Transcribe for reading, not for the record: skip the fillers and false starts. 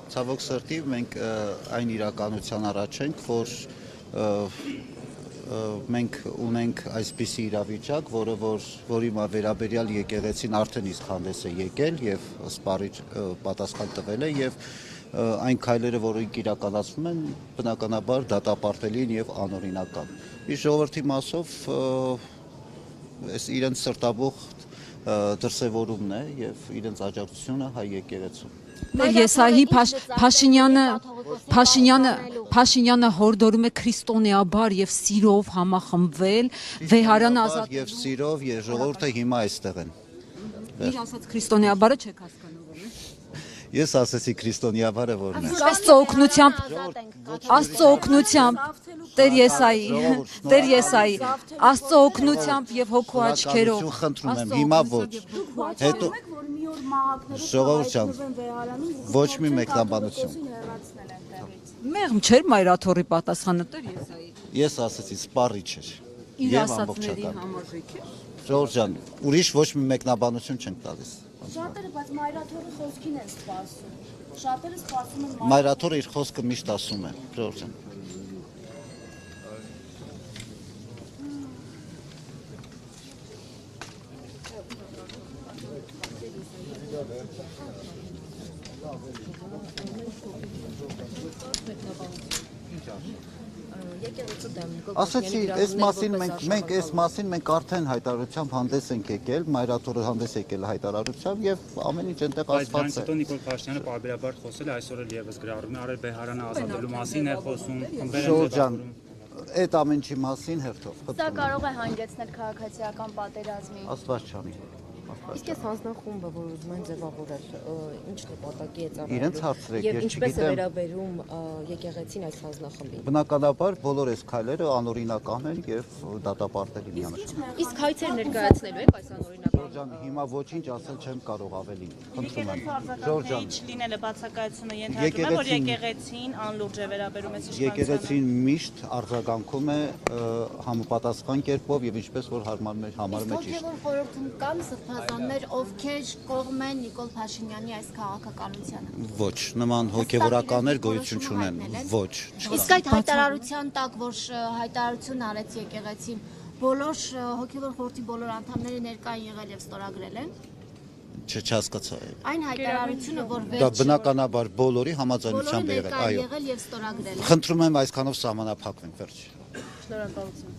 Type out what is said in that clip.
Ցավոք սրտի մենք այն իրականության առաջ ենք, որ մենք ունենք այսպիսի իրավիճակ, որի վերաբերյալ եկեղեցին արդեն իսկ հանդես է եկել եւ սպառիչ պատասխան տվել է եւ այն քայլերը, որոնք իրականացվում են, բնականաբար դատապարտելի են եւ անօրինական։ Իսկ ժողովրդի մասով այս իրենց սրտաբուխ դրսևորումն է եւ իրենց աջակցությունը հայ եկեղեցու։ Եսայի Փաշինյանը հորդորում է քրիստոնեաբար եւ սիրով համախմբվել, վեհարանը ազատ եւ սիրով եւ ժողովուրդը հիմա այստեղ են։ Իր ասած քրիստոնեաբարը չեք հասկանում։ Ես ասեցի քրիստոնեաբարը որն է։ Աստծո օգնությամբ Տեր Եսայի, Աստծո օգնությամբ եւ հոգու աչքերով։ Խնդրում եմ, հիմա ոչ։ Հետո ժողովուրդ ջան, ոչ մի մեկնաբանություն։ Մեղմ չէր Մայրաթորի պատասխանը Տեր Եսայի։ Ես ասեցի սպառիչ էր։ Իր ասածների համարժեք է։ Ժողովուրդ ջան, ուրիշ ոչ մի մեկնաբանություն չենք տալիս։ Շատերը բայց Մայրաթորի խոսքին են սպասում։ Շատերը սպասում են Մայրաթորը իր խոսքը միշտ ասում է, ժողովուրդ ջան։ Ասացի, այս մասին մենք արդեն հայտարարությամբ հանդես ենք եկել, Մայրաթորը հանդես եկել հայտարարությամբ եւ ամեն ինչ այնտեղ ասված է։ Բայց Նիկոլ Փաշինյանը պարբերաբար խոսել է, այսօր էլ եւս գրառում է, արել Բեհարանը ազատելու մասին է խոսում, Ժողովուրդ ջան, այդ ամեն ինչի մասին հերթով։ Սա կարող է հանգեցնել քաղաքացիական պատերազմի։ Աստված չանի։ Իսկ այս հանձնախումբը, որ ուզում են ձևավորել, ինչ նպատակի է ծառայելու։ Իրենց հարցրեք, Եվ ես ինչպես է չգիտեմ։ վերաբերում եկեղեցին այս հանձնախմբին։ Բնականաբար բոլոր այս քայլերը անօրինական են եւ դատապարտելի միանշանակ։ Իսկ հայցեր ներկայացնելու եք այս անօրինական։ Ջան, հիմա ոչինչ ասել չեմ կարող ավելին։ Խնդրում եմ։ Ժորժ ջան, լինելը բացակայությունը ենթադրում է, որ եկեղեցին անլուրջ է վերաբերում այս իշխանությանը։ եկեղեցին միշտ արձագանքում է համապատասխան կերպով եւ ինչպես որ համարում է ճիշտ։ Որ խորհրդում կան սրբազաններ, ովքեր կողմ են Նիկոլ Փաշինյանի այս քաղաքականությանը։ Ոչ, նման հոգեվորականներ գոյություն չունեն։ Ոչ։ Իսկ այդ հայտարարության տակ, որ հայտարարություն արեց եկեղեցին, բոլոր հոգևոր խորհրդի բոլոր անդամները ներկա են եղել եւ ստորագրել են։ Չհասկացա։ Այն հայտարարությունը, որ Դա բնականաբար բոլորի համաձայնությամբ է եղել, այո։ եղել եւ ստորագրել են։ Խնդրում եմ այսքանով սահմանափակվենք, վերջ։ Շնորհակալություն։